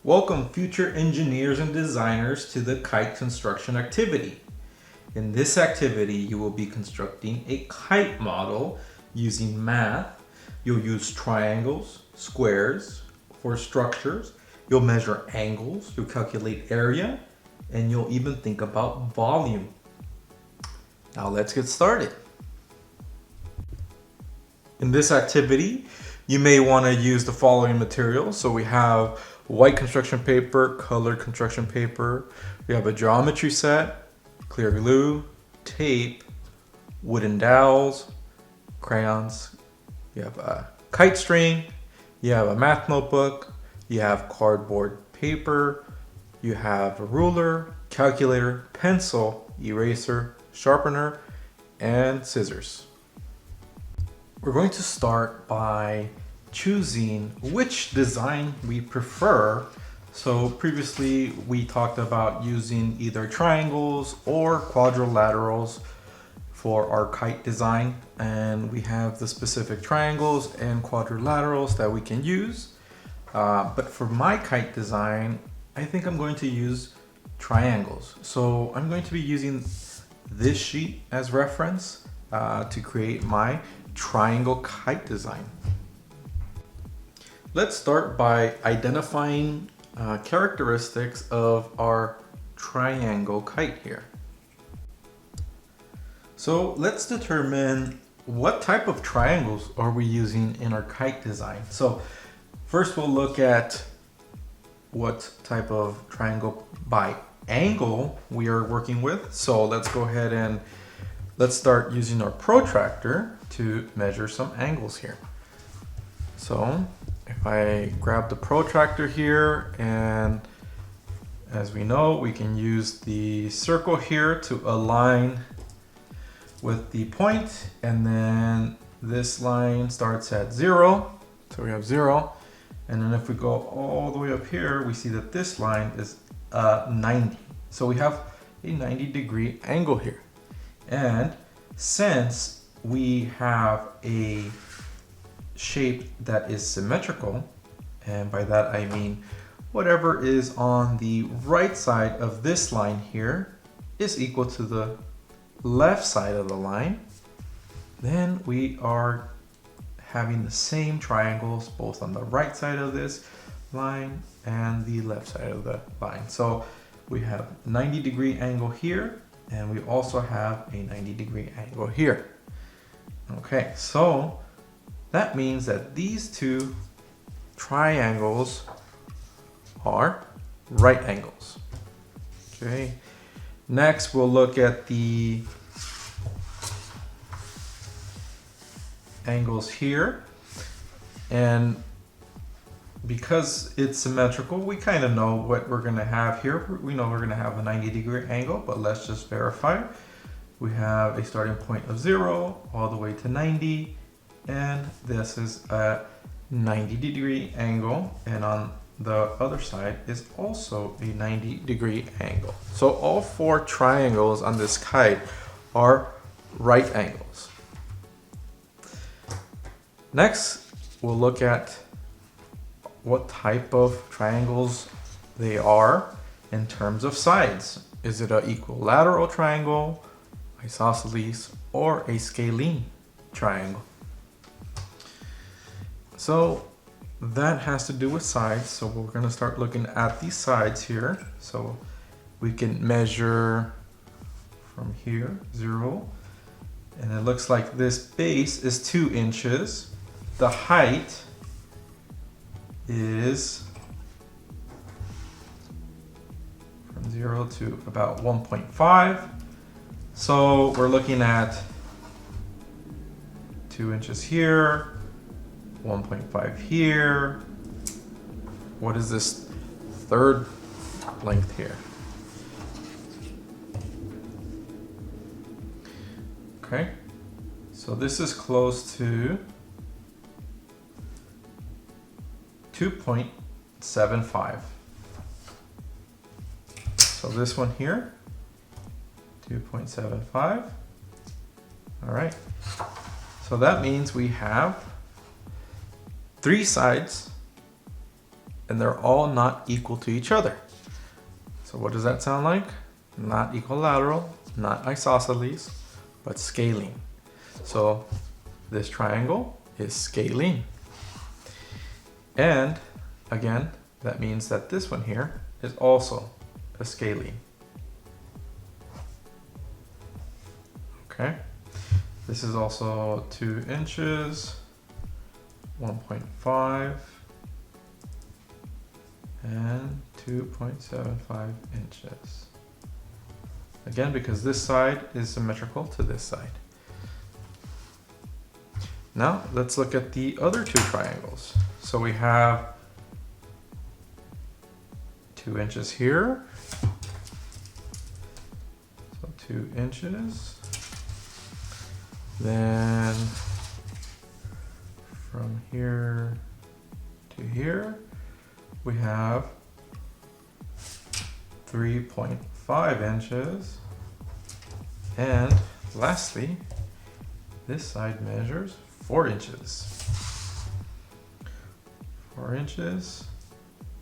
Welcome future engineers and designers to the kite construction activity. In this activity, you will be constructing a kite model using math. You'll use triangles, squares for structures. You'll measure angles, you'll calculate area, and you'll even think about volume. Now let's get started. In this activity, you may want to use the following materials. So we have white construction paper, colored construction paper. We have a geometry set, clear glue, tape, wooden dowels, crayons. You have a kite string. You have a math notebook. You have cardboard paper. You have a ruler, calculator, pencil, eraser, sharpener, and scissors. We're going to start by choosing which design we prefer. So previously we talked about using either triangles or quadrilaterals for our kite design, and we have the specific triangles and quadrilaterals that we can use. But for my kite design, I think I'm going to use triangles. So I'm going to be using this sheet as reference to create my triangle kite design. Let's start by identifying characteristics of our triangle kite here. So let's determine what type of triangles are we using in our kite design. So first we'll look at what type of triangle by angle we are working with. So let's go ahead and let's start using our protractor to measure some angles here. So if I grab the protractor here, and as we know, we can use the circle here to align with the point, and then this line starts at 0. So we have 0. And then if we go all the way up here, we see that this line is 90. So we have a 90-degree angle here. And since we have a shape that is symmetrical, and by that I mean whatever is on the right side of this line here is equal to the left side of the line, then we are having the same triangles both on the right side of this line and the left side of the line. So we have 90-degree angle here, and we also have a 90-degree angle here. Okay, so that means that these two triangles are right angles. Okay, next we'll look at the angles here, and because it's symmetrical, we kind of know what we're going to have here. We know we're going to have a 90-degree angle, but let's just verify. We have a starting point of 0 all the way to 90, and this is a 90-degree angle, and on the other side is also a 90-degree angle. So all 4 triangles on this kite are right angles. Next, we'll look at what type of triangles they are in terms of sides. Is it an equilateral triangle, isosceles, or a scalene triangle? So that has to do with sides. So we're going to start looking at these sides here. So we can measure from here, 0. And it looks like this base is 2 inches. The height is from 0 to about 1.5. So we're looking at 2 inches here, 1.5 here. What is this third length here? Okay, so this is close to 2.75. So this one here, 2.75. All right, so that means we have 3 sides and they're all not equal to each other. So what does that sound like? Not equilateral, not isosceles, but scalene. So this triangle is scalene. And again, that means that this one here is also a scalene. Okay, this is also 2 inches, 1.5, and 2.75 inches. Again, because this side is symmetrical to this side. Now let's look at the other 2 triangles. So we have 2 inches here, so 2 inches. Then from here to here, we have 3.5 inches. And lastly, this side measures 4 inches. 4 inches.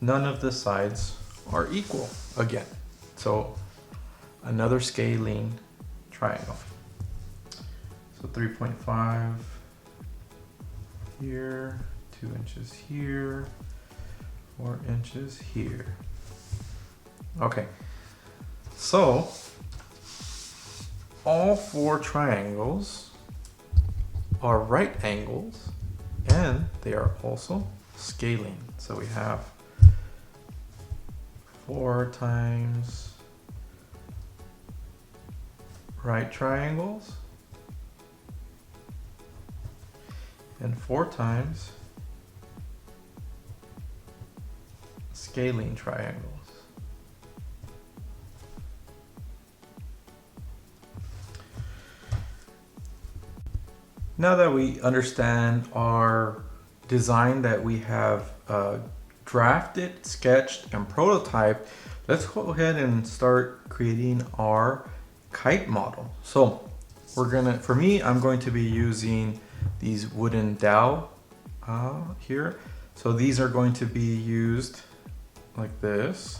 None of the sides are equal again. So another scalene triangle. So 3.5 here, 2 inches here, 4 inches here. Okay, so all 4 triangles are right angles and they are also scalene. So we have 4 times right triangles and 4 times scalene triangles. Now that we understand our design that we have drafted, sketched, and prototyped, let's go ahead and start creating our kite model. So for me, I'm going to be using these wooden dowel here. So these are going to be used like this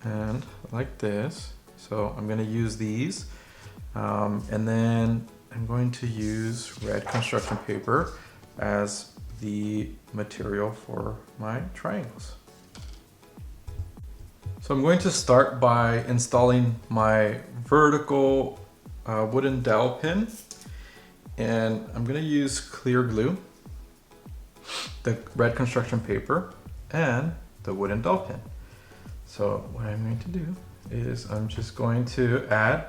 and like this. So I'm going to use these and then I'm going to use red construction paper as the material for my triangles. So I'm going to start by installing my vertical wooden dowel pin, and I'm going to use clear glue, the red construction paper, and the wooden dowel pin. So what I'm going to do is I'm just going to add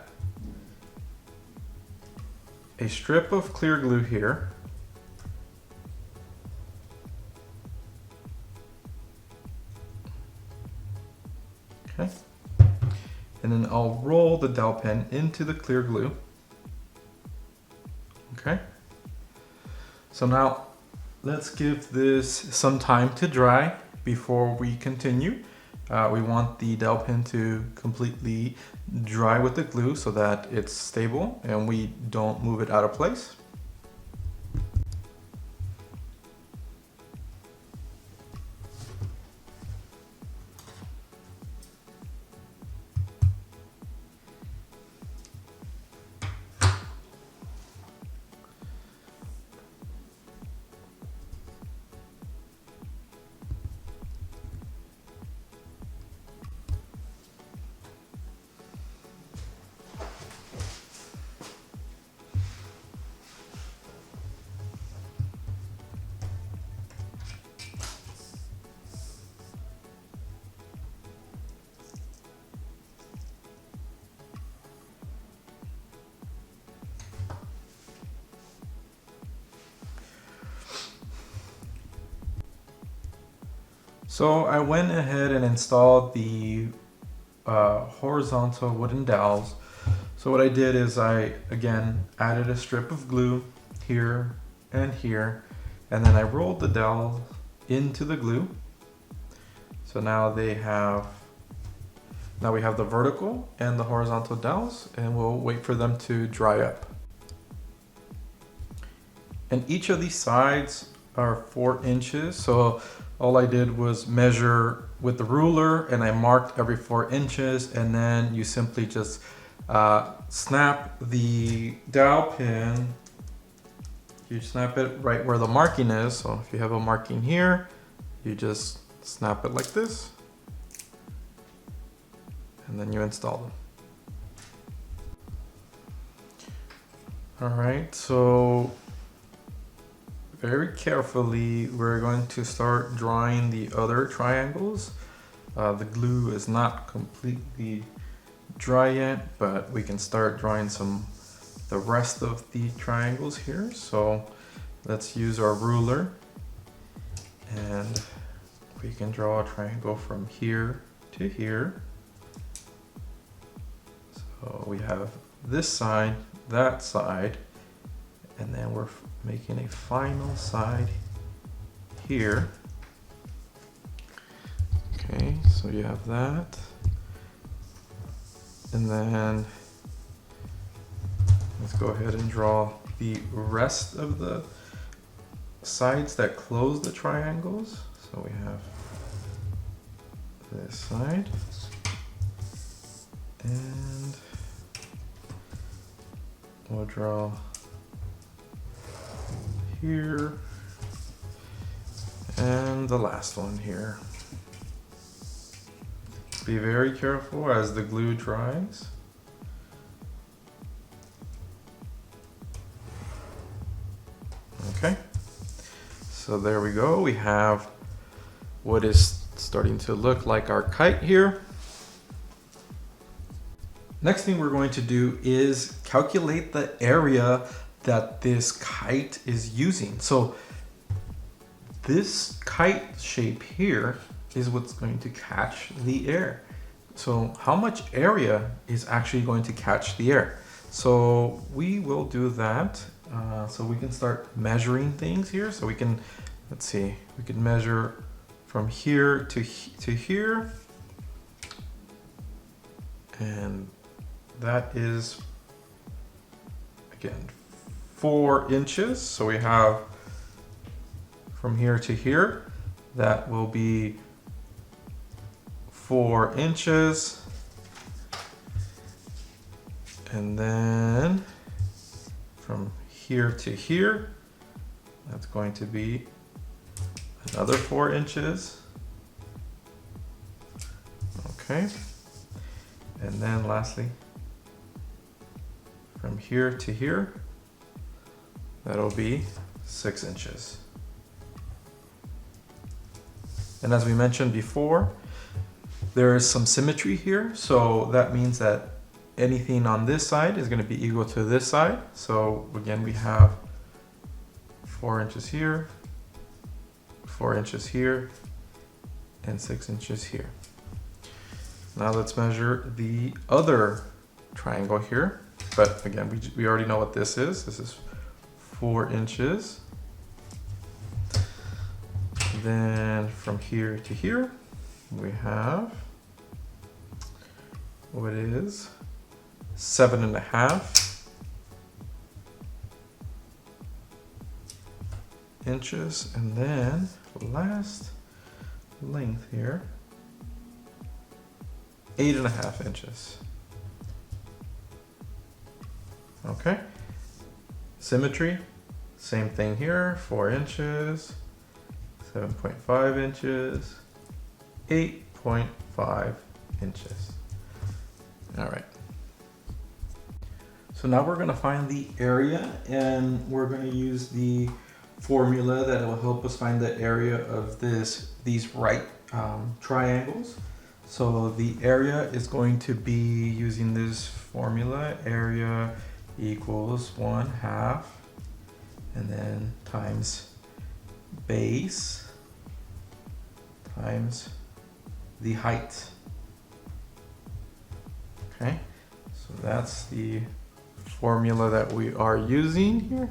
a strip of clear glue here. Okay. And then I'll roll the dowel pen into the clear glue. Okay. So now let's give this some time to dry before we continue. We want the dowel pen to completely dry with the glue so that it's stable and we don't move it out of place. So I went ahead and installed the horizontal wooden dowels. So what I did is I, again, added a strip of glue here and here, and then I rolled the dowel into the glue. So now we have the vertical and the horizontal dowels, and we'll wait for them to dry up. And each of these sides are 4 inches. So all I did was measure with the ruler and I marked every 4 inches, and then you simply just snap the dowel pin. You snap it right where the marking is. So if you have a marking here, you just snap it like this, and then you install them. All right, so very carefully, we're going to start drawing the other triangles. The glue is not completely dry yet, but we can start drawing the rest of the triangles here. So let's use our ruler, and we can draw a triangle from here to here. So we have this side, that side, and then we're making a final side here. Okay, so you have that. And then let's go ahead and draw the rest of the sides that close the triangles. So we have this side, and we'll draw here, and the last one here. Be very careful as the glue dries. Okay, so there we go. We have what is starting to look like our kite here. Next thing we're going to do is calculate the area that this kite is using. So this kite shape here is what's going to catch the air. So how much area is actually going to catch the air? So we will do that. So we can start measuring things here. So we can, let's see, we can measure from here to here. And that is, again, 4 inches. So we have from here to here, that will be 4 inches. And then from here to here, that's going to be another 4 inches. Okay. And then lastly, from here to here, that'll be 6 inches. And as we mentioned before, there is some symmetry here. So that means that anything on this side is going to be equal to this side. So again, we have 4 inches here, 4 inches here, and 6 inches here. Now let's measure the other triangle here. But again, we already know what this is. This is 4 inches. Then from here to here, we have what is 7.5 inches. And then last length here, 8.5 inches. Okay, symmetry, same thing here, 4 inches, 7.5 inches, 8.5 inches. All right. So now we're going to find the area, and we're going to use the formula that will help us find the area of these right triangles. So the area is going to be using this formula, area equals 1/2, and then times base times the height. Okay, so that's the formula that we are using here.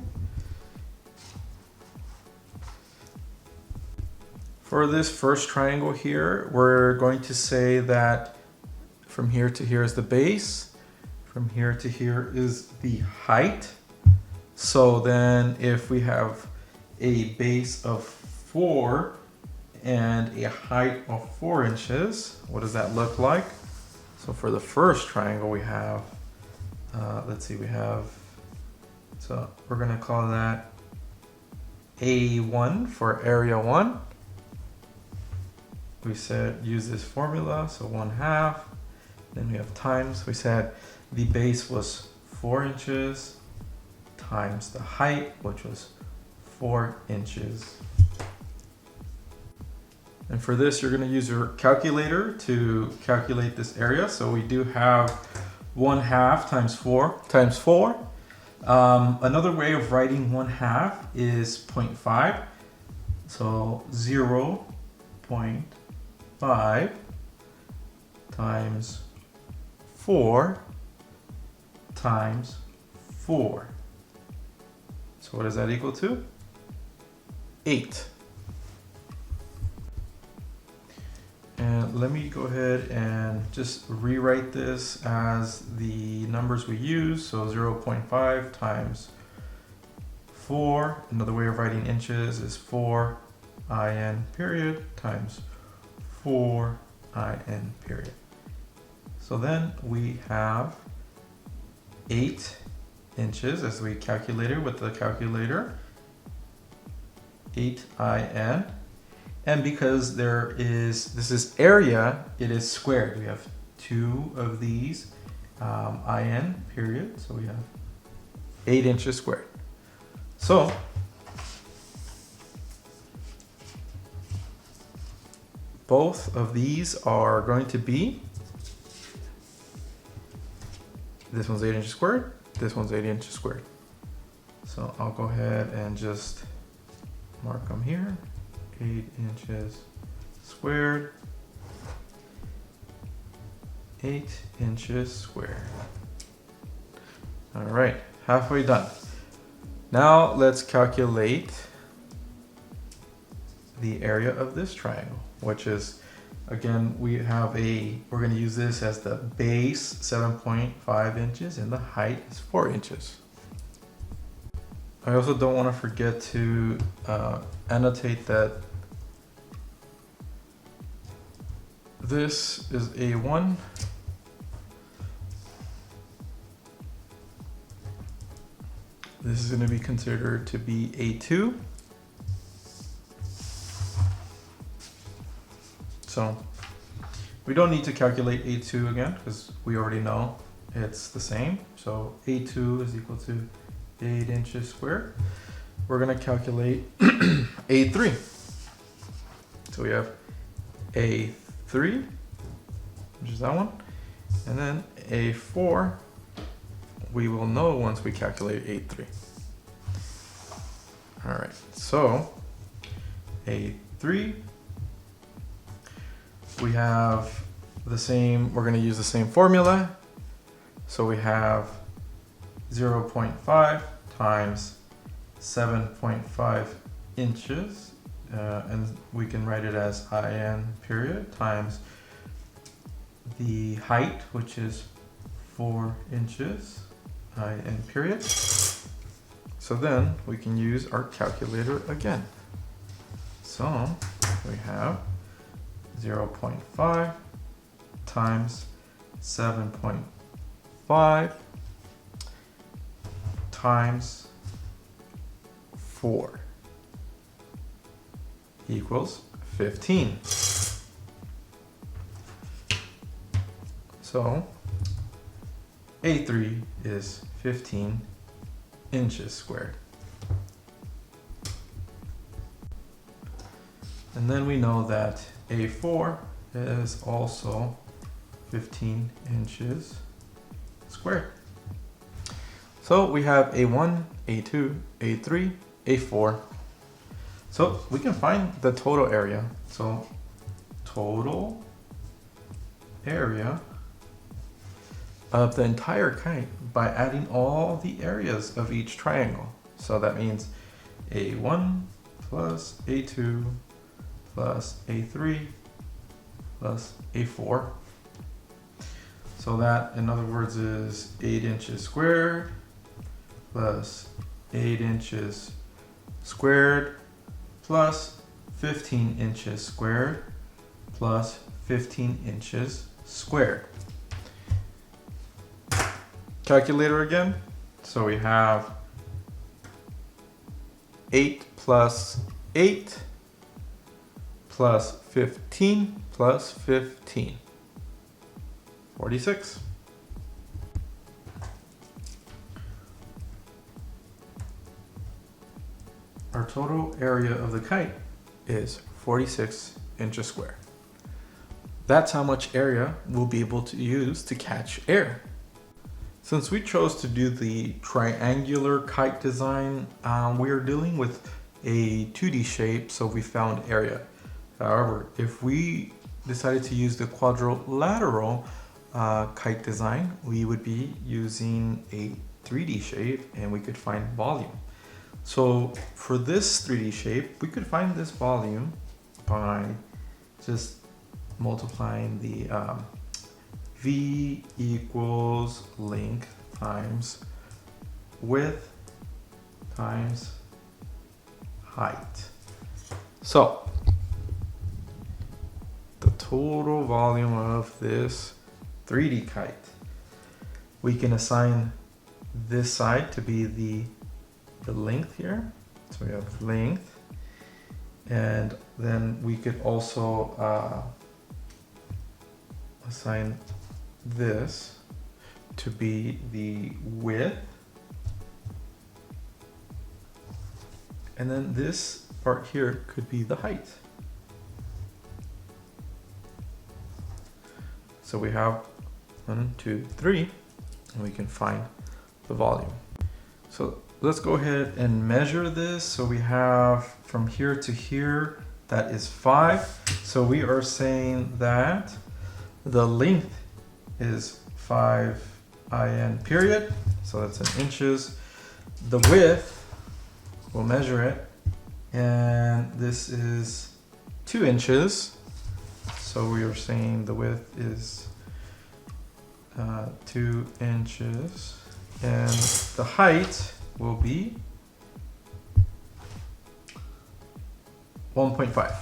For this first triangle here, we're going to say that from here to here is the base, from here to here is the height. So then if we have a base of 4 and a height of 4 inches. What does that look like? So for the first triangle we have, so we're gonna call that A1 for area 1. We said use this formula, so 1/2. Then we have times. We said the base was 4 inches times the height, which was 4 inches. And for this, you're going to use your calculator to calculate this area. So we do have 1/2 times 4 times 4. Another way of writing 1/2 is 0.5. So 0.5 times 4 times 4. So what does that equal to? 8. And let me go ahead and just rewrite this as the numbers we use. So 0.5 times 4. Another way of writing inches is 4 in period times 4 in period. So then we have 8 inches as we calculated with the calculator. 8 in. And because this is area, it is squared. We have 2 of these in period. So we have 8 inches squared. So both of these are going to be, this one's 8 inches squared, this one's 8 inches squared. So I'll go ahead and just mark them here. 8 inches squared, 8 inches squared. All right, halfway done. Now let's calculate the area of this triangle, which is, again, we're going to use this as the base, 7.5 inches, and the height is 4 inches. I also don't want to forget to annotate that this is A1. This is going to be considered to be A2. So we don't need to calculate A2 again because we already know it's the same. So A2 is equal to 8 inches squared. We're going to calculate A3. So we have A3, which is that one. And then A4, we will know once we calculate A3. All right, so A3, we have the same, we're going to use the same formula. So we have 0.5 times 7.5 inches, and we can write it as in period times the height, which is 4 inches in period. So then we can use our calculator again. So we have 0.5 times 7.5 times 4 equals 15. So A3 is 15 inches squared. And then we know that A4 is also 15 inches squared. So we have A1, A2, A3, A4. So we can find the total area. So total area of the entire kite by adding all the areas of each triangle. So that means A1 plus A2 plus A3 plus A4. So that, in other words, is 8 inches squared plus 8 inches squared plus 15 inches squared plus 15 inches squared. Calculator again. So we have 8 plus 8 plus 15 plus 15. 46. Our total area of the kite is 46 inches square. That's how much area we'll be able to use to catch air. Since we chose to do the triangular kite design, we are dealing with a 2D shape, so we found area. However, if we decided to use the quadrilateral kite design, we would be using a 3D shape and we could find volume. So for this 3D shape, we could find this volume by just multiplying the V equals length times width times height. So the total volume of this 3D kite, we can assign this side to be the length here. So we have length, and then we could also assign this to be the width, and then this part here could be the height. So we have 1, 2, 3, and we can find the volume. So let's go ahead and measure this. So we have from here to here, that is 5. So we are saying that the length is 5 in period. So that's in inches. The width, we'll measure it, and this is 2 inches. So we are saying the width is 2 inches, and the height will be 1.5.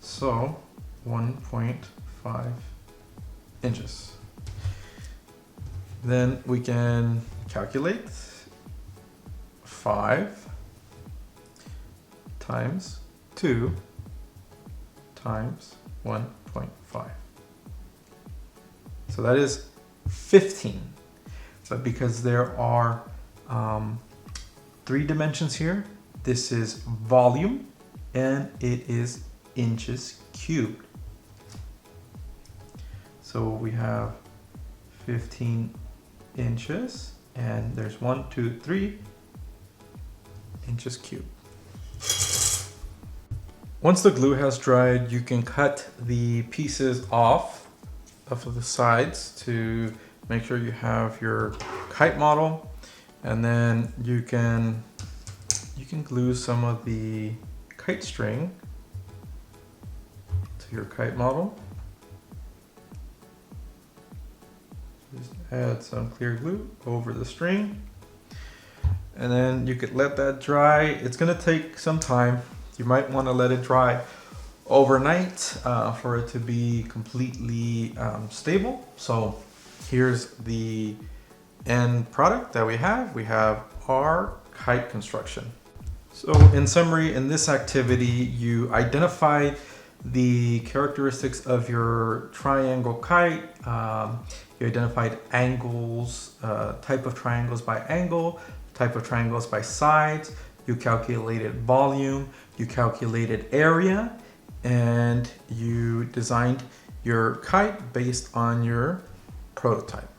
So 1.5 inches. Then we can calculate 5 times 2 times 1.5. So that is 15. But because there are 3 dimensions here, this is volume and it is inches cubed. So we have 15 inches, and there's 1, 2, 3 inches cubed. Once the glue has dried, you can cut the pieces off of the sides to make sure you have your kite model, and then you can glue some of the kite string to your kite model. Just add some clear glue over the string, and then you could let that dry. It's gonna take some time. You might want to let it dry overnight for it to be completely stable. So here's the end product that we have. We have our kite construction. So in summary, in this activity, you identify the characteristics of your triangle kite. You identified angles, type of triangles by angle, type of triangles by sides. You calculated volume, you calculated area, and you designed your kite based on your prototype.